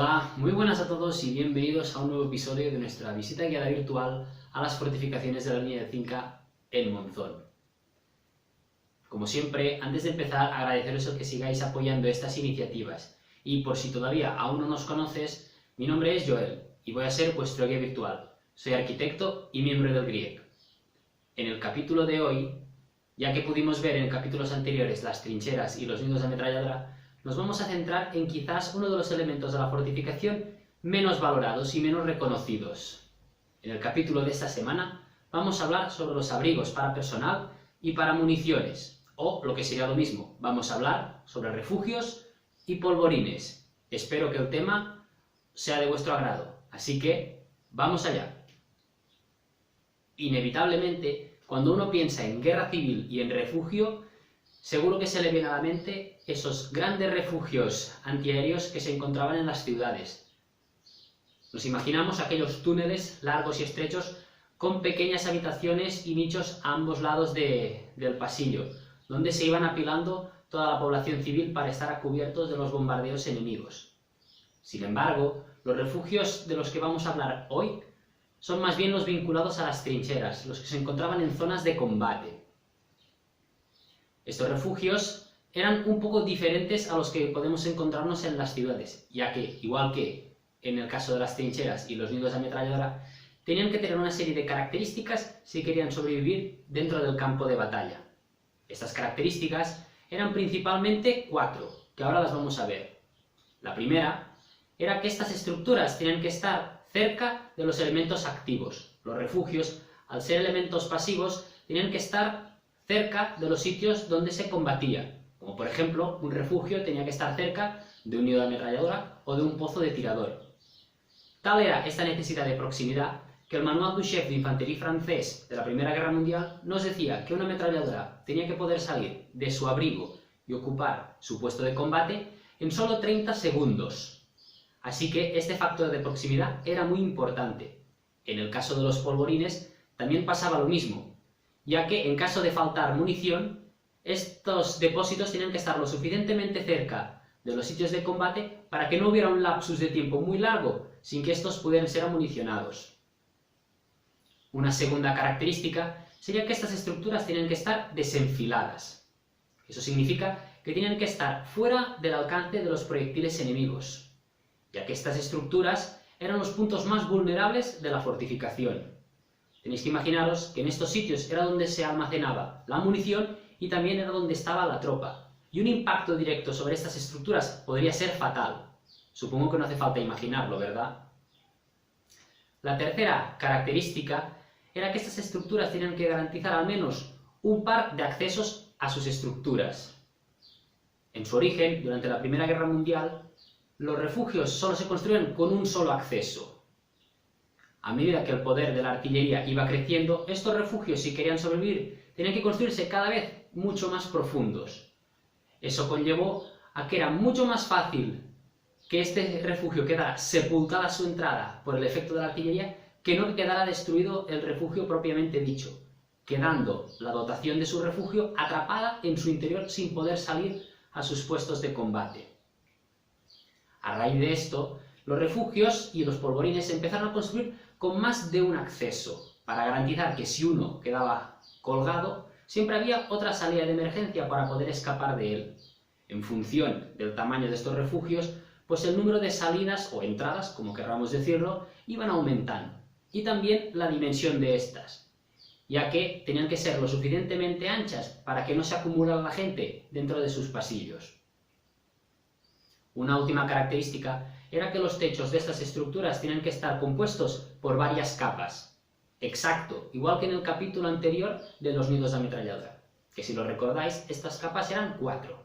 Hola, muy buenas a todos y bienvenidos a un nuevo episodio de nuestra visita guiada virtual a las fortificaciones de la línea de Cinca en Monzón. Como siempre, antes de empezar, agradeceros el que sigáis apoyando estas iniciativas y por si todavía aún no nos conoces, mi nombre es Joel y voy a ser vuestro guía virtual. Soy arquitecto y miembro del GRIEC. En el capítulo de hoy, ya que pudimos ver en capítulos anteriores las trincheras y los nidos de ametralladora, nos vamos a centrar en quizás uno de los elementos de la fortificación menos valorados y menos reconocidos. En el capítulo de esta semana vamos a hablar sobre los abrigos para personal y para municiones, o lo que sería lo mismo, vamos a hablar sobre refugios y polvorines. Espero que el tema sea de vuestro agrado, así que vamos allá. Inevitablemente, cuando uno piensa en guerra civil y en refugio, seguro que se le viene a la mente esos grandes refugios antiaéreos que se encontraban en las ciudades. Nos imaginamos aquellos túneles largos y estrechos con pequeñas habitaciones y nichos a ambos lados del pasillo, donde se iban apilando toda la población civil para estar a cubiertos de los bombardeos enemigos. Sin embargo, los refugios de los que vamos a hablar hoy son más bien los vinculados a las trincheras, los que se encontraban en zonas de combate. Estos refugios eran un poco diferentes a los que podemos encontrarnos en las ciudades, ya que, igual que en el caso de las trincheras y los nidos de ametralladora, tenían que tener una serie de características si querían sobrevivir dentro del campo de batalla. Estas características eran principalmente 4, que ahora las vamos a ver. La primera era que estas estructuras tenían que estar cerca de los elementos activos. Los refugios, al ser elementos pasivos, tenían que estar cerca de los sitios donde se combatía, como por ejemplo, un refugio tenía que estar cerca de un nido de ametralladora o de un pozo de tirador. Tal era esta necesidad de proximidad que el Manual du Chef de Infantería francés de la Primera Guerra Mundial nos decía que una ametralladora tenía que poder salir de su abrigo y ocupar su puesto de combate en solo 30 segundos. Así que este factor de proximidad era muy importante. En el caso de los polvorines también pasaba lo mismo, ya que en caso de faltar munición, estos depósitos tenían que estar lo suficientemente cerca de los sitios de combate para que no hubiera un lapsus de tiempo muy largo sin que estos pudieran ser amunicionados. Una segunda característica sería que estas estructuras tenían que estar desenfiladas. Eso significa que tenían que estar fuera del alcance de los proyectiles enemigos, ya que estas estructuras eran los puntos más vulnerables de la fortificación. Tenéis que imaginaros que en estos sitios era donde se almacenaba la munición y también era donde estaba la tropa, y un impacto directo sobre estas estructuras podría ser fatal. Supongo que no hace falta imaginarlo, ¿verdad? La tercera característica era que estas estructuras tenían que garantizar al menos un par de accesos a sus estructuras. En su origen, durante la Primera Guerra Mundial, los refugios solo se construían con un solo acceso. A medida que el poder de la artillería iba creciendo, estos refugios, si querían sobrevivir, tenían que construirse cada vez mucho más profundos. Eso conllevó a que era mucho más fácil que este refugio quedara sepultada a su entrada por el efecto de la artillería que no quedara destruido el refugio propiamente dicho, quedando la dotación de su refugio atrapada en su interior sin poder salir a sus puestos de combate. A raíz de esto, los refugios y los polvorines se empezaron a construir con más de un acceso, para garantizar que si uno quedaba colgado, siempre había otra salida de emergencia para poder escapar de él. En función del tamaño de estos refugios, pues el número de salidas o entradas, como querramos decirlo, iban aumentando, y también la dimensión de estas, ya que tenían que ser lo suficientemente anchas para que no se acumulara la gente dentro de sus pasillos. Una última característica era que los techos de estas estructuras tenían que estar compuestos por varias capas. Exacto, igual que en el capítulo anterior de los nidos de ametralladora, que si lo recordáis, estas capas eran 4.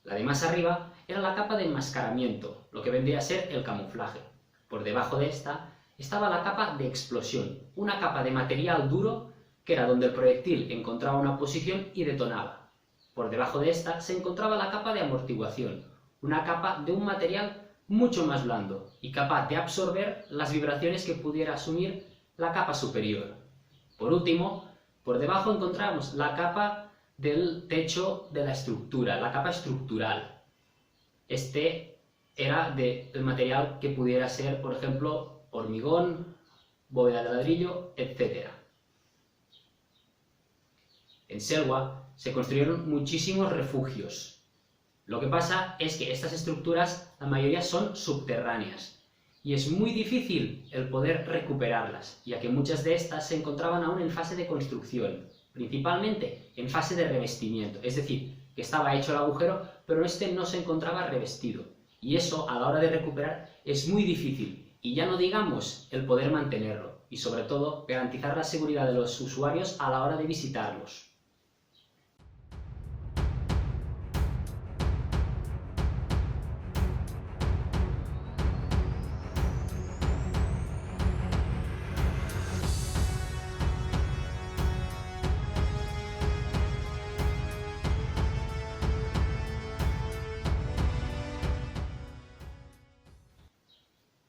La de más arriba era la capa de enmascaramiento, lo que vendría a ser el camuflaje. Por debajo de esta estaba la capa de explosión, una capa de material duro que era donde el proyectil encontraba una posición y detonaba. Por debajo de esta se encontraba la capa de amortiguación, una capa de un material mucho más blando y capaz de absorber las vibraciones que pudiera asumir la capa superior. Por último, por debajo encontramos la capa del techo de la estructura, la capa estructural. Este era del material que pudiera ser, por ejemplo, hormigón, bóveda de ladrillo, etc. En Selwa se construyeron muchísimos refugios. Lo que pasa es que estas estructuras, la mayoría son subterráneas, y es muy difícil el poder recuperarlas, ya que muchas de estas se encontraban aún en fase de construcción, principalmente en fase de revestimiento, es decir, que estaba hecho el agujero, pero este no se encontraba revestido, y eso a la hora de recuperar es muy difícil, y ya no digamos el poder mantenerlo, y sobre todo garantizar la seguridad de los usuarios a la hora de visitarlos.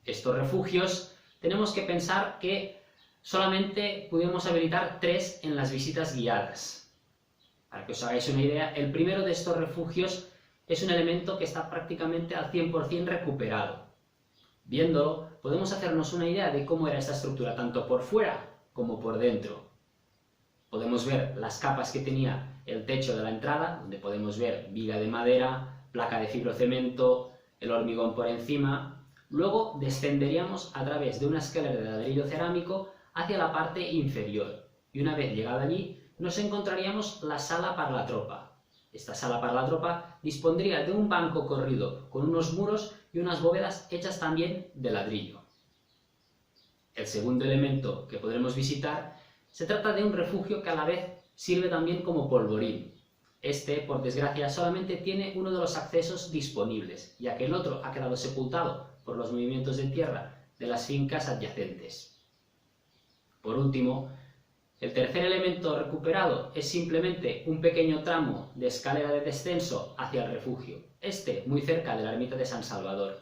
Estos refugios tenemos que pensar que solamente pudimos habilitar 3 en las visitas guiadas. Para que os hagáis una idea, el primero de estos refugios es un elemento que está prácticamente al 100% recuperado. Viéndolo, podemos hacernos una idea de cómo era esta estructura, tanto por fuera como por dentro. Podemos ver las capas que tenía el techo de la entrada, donde podemos ver viga de madera, placa de fibrocemento, el hormigón por encima. Luego descenderíamos a través de una escalera de ladrillo cerámico hacia la parte inferior, y una vez llegado allí nos encontraríamos la sala para la tropa. Esta sala para la tropa dispondría de un banco corrido con unos muros y unas bóvedas hechas también de ladrillo. El segundo elemento que podremos visitar se trata de un refugio que a la vez sirve también como polvorín. Este, por desgracia, solamente tiene uno de los accesos disponibles, ya que el otro ha quedado sepultado por los movimientos de tierra de las fincas adyacentes. Por último, el tercer elemento recuperado es simplemente un pequeño tramo de escalera de descenso hacia el refugio, este muy cerca de la ermita de San Salvador.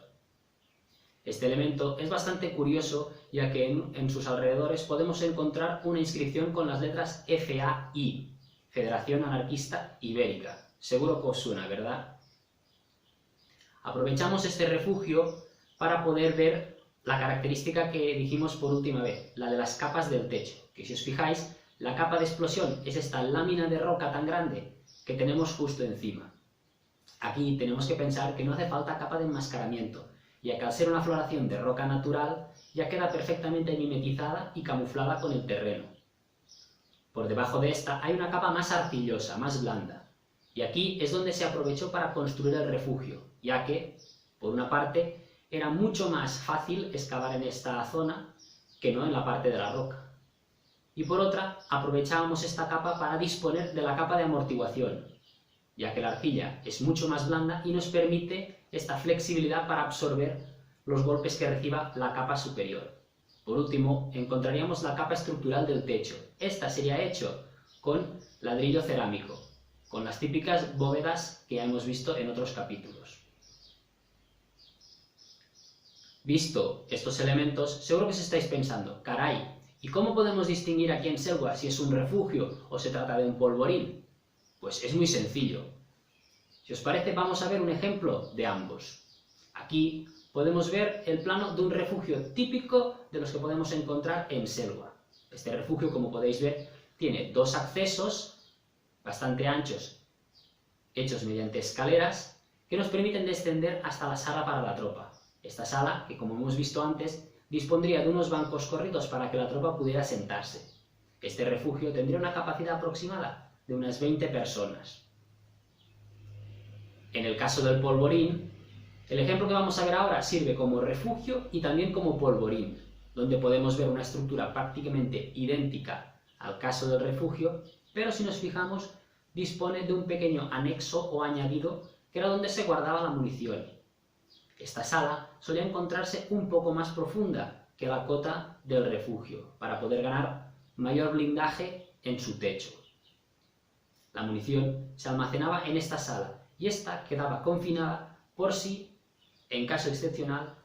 Este elemento es bastante curioso, ya que en sus alrededores podemos encontrar una inscripción con las letras FAI, Federación Anarquista Ibérica. Seguro que os suena, ¿verdad? Aprovechamos este refugio para poder ver la característica que dijimos por última vez, la de las capas del techo, que si os fijáis, la capa de explosión es esta lámina de roca tan grande que tenemos justo encima. Aquí tenemos que pensar que no hace falta capa de enmascaramiento, ya que al ser una floración de roca natural, ya queda perfectamente mimetizada y camuflada con el terreno. Por debajo de esta hay una capa más arcillosa, más blanda, y aquí es donde se aprovechó para construir el refugio, ya que, por una parte, era mucho más fácil excavar en esta zona que no en la parte de la roca. Y por otra, aprovechábamos esta capa para disponer de la capa de amortiguación, ya que la arcilla es mucho más blanda y nos permite esta flexibilidad para absorber los golpes que reciba la capa superior. Por último, encontraríamos la capa estructural del techo. Esta sería hecho con ladrillo cerámico, con las típicas bóvedas que ya hemos visto en otros capítulos. Visto estos elementos, seguro que os estáis pensando, caray, ¿y cómo podemos distinguir aquí en Selwa si es un refugio o se trata de un polvorín? Pues es muy sencillo. Si os parece, vamos a ver un ejemplo de ambos. Aquí podemos ver el plano de un refugio típico de los que podemos encontrar en Selwa. Este refugio, como podéis ver, tiene 2 accesos bastante anchos, hechos mediante escaleras, que nos permiten descender hasta la sala para la tropa. Esta sala, que como hemos visto antes, dispondría de unos bancos corridos para que la tropa pudiera sentarse. Este refugio tendría una capacidad aproximada de unas 20 personas. En el caso del polvorín, el ejemplo que vamos a ver ahora sirve como refugio y también como polvorín, donde podemos ver una estructura prácticamente idéntica al caso del refugio, pero si nos fijamos, dispone de un pequeño anexo o añadido que era donde se guardaba la munición. Esta sala solía encontrarse un poco más profunda que la cota del refugio, para poder ganar mayor blindaje en su techo. La munición se almacenaba en esta sala y esta quedaba confinada por si, en caso excepcional,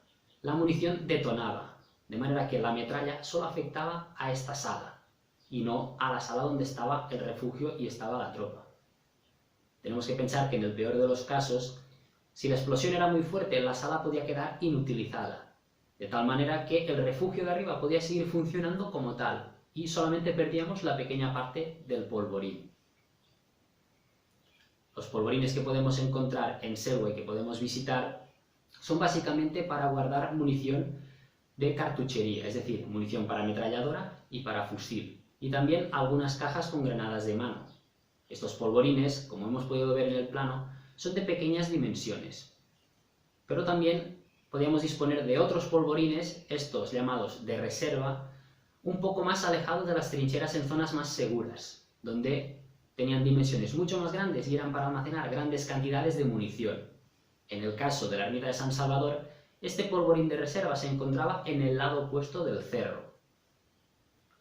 la munición detonaba, de manera que la metralla solo afectaba a esta sala y no a la sala donde estaba el refugio y estaba la tropa. Tenemos que pensar que en el peor de los casos, Si la explosión era muy fuerte, la sala podía quedar inutilizada, de tal manera que el refugio de arriba podía seguir funcionando como tal, y solamente perdíamos la pequeña parte del polvorín. Los polvorines que podemos encontrar en Selway, que podemos visitar, son básicamente para guardar munición de cartuchería, es decir, munición para ametralladora y para fusil, y también algunas cajas con granadas de mano. Estos polvorines, como hemos podido ver en el plano, son de pequeñas dimensiones, pero también podíamos disponer de otros polvorines, estos llamados de reserva, un poco más alejados de las trincheras en zonas más seguras, donde tenían dimensiones mucho más grandes y eran para almacenar grandes cantidades de munición. En el caso de la ermita de San Salvador, este polvorín de reserva se encontraba en el lado opuesto del cerro.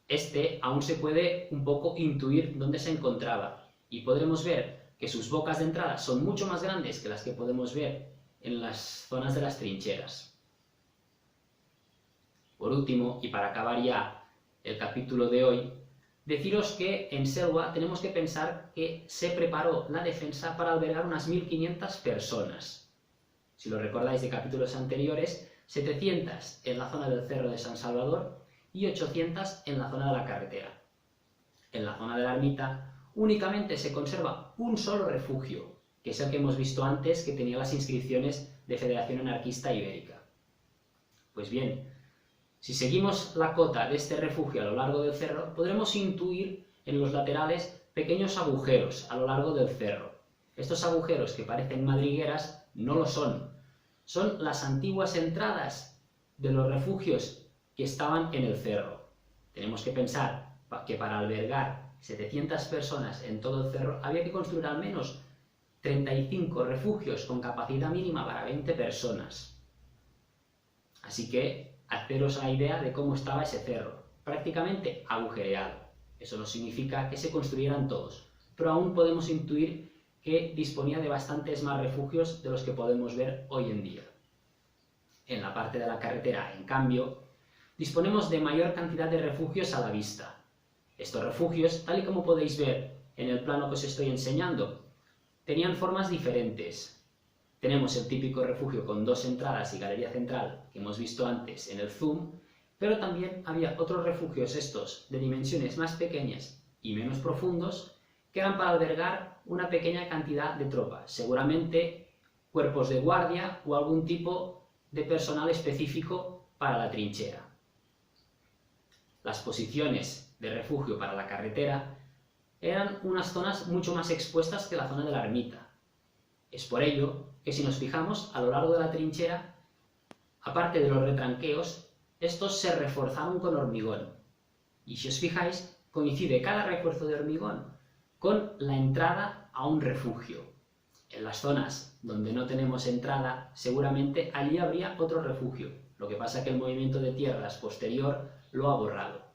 Este aún se puede un poco intuir dónde se encontraba, y podremos ver que sus bocas de entrada son mucho más grandes que las que podemos ver en las zonas de las trincheras. Por último, y para acabar ya el capítulo de hoy, deciros que en Selwa tenemos que pensar que se preparó la defensa para albergar unas 1500 personas. Si lo recordáis de capítulos anteriores, 700 en la zona del Cerro de San Salvador y 800 en la zona de la carretera. En la zona de la ermita únicamente se conserva un solo refugio, que es el que hemos visto antes, que tenía las inscripciones de Federación Anarquista Ibérica. Pues bien, si seguimos la cota de este refugio a lo largo del cerro, podremos intuir en los laterales pequeños agujeros a lo largo del cerro. Estos agujeros que parecen madrigueras no lo son. Son las antiguas entradas de los refugios que estaban en el cerro. Tenemos que pensar que para albergar 700 personas en todo el cerro había que construir al menos 35 refugios con capacidad mínima para 20 personas. Así que haceros la idea de cómo estaba ese cerro, prácticamente agujereado. Eso no significa que se construyeran todos, pero aún podemos intuir que disponía de bastantes más refugios de los que podemos ver hoy en día. En la parte de la carretera, en cambio, disponemos de mayor cantidad de refugios a la vista. Estos refugios, tal y como podéis ver en el plano que os estoy enseñando, tenían formas diferentes. Tenemos el típico refugio con dos entradas y galería central que hemos visto antes en el zoom, pero también había otros refugios, estos de dimensiones más pequeñas y menos profundos, que eran para albergar una pequeña cantidad de tropas, seguramente cuerpos de guardia o algún tipo de personal específico para la trinchera. Las posiciones de refugio para la carretera eran unas zonas mucho más expuestas que la zona de la ermita. Es por ello que si nos fijamos a lo largo de la trinchera, aparte de los retranqueos, estos se reforzaron con hormigón. Y si os fijáis, coincide cada refuerzo de hormigón con la entrada a un refugio. En las zonas donde no tenemos entrada, seguramente allí habría otro refugio. Lo que pasa es que el movimiento de tierras posterior lo ha borrado.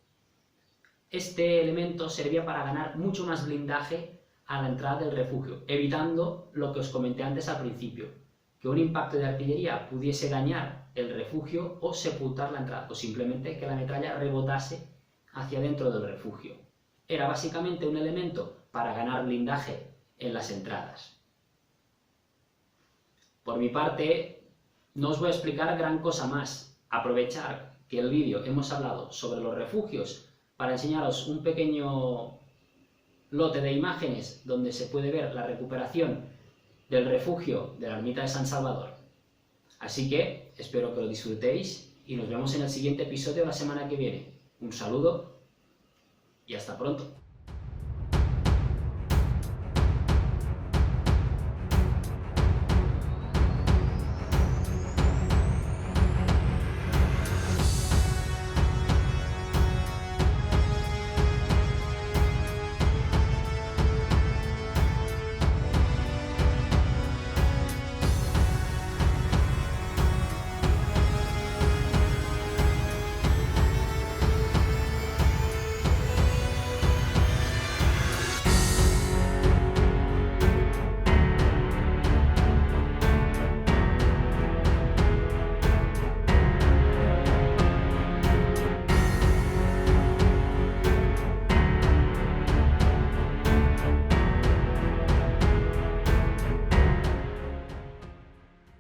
Este elemento servía para ganar mucho más blindaje a la entrada del refugio, evitando lo que os comenté antes al principio, que un impacto de artillería pudiese dañar el refugio o sepultar la entrada, o simplemente que la metralla rebotase hacia dentro del refugio. Era básicamente un elemento para ganar blindaje en las entradas. Por mi parte, no os voy a explicar gran cosa más. Aprovechar que el vídeo hemos hablado sobre los refugios para enseñaros un pequeño lote de imágenes donde se puede ver la recuperación del refugio de la ermita de San Salvador. Así que espero que lo disfrutéis y nos vemos en el siguiente episodio la semana que viene. Un saludo y hasta pronto.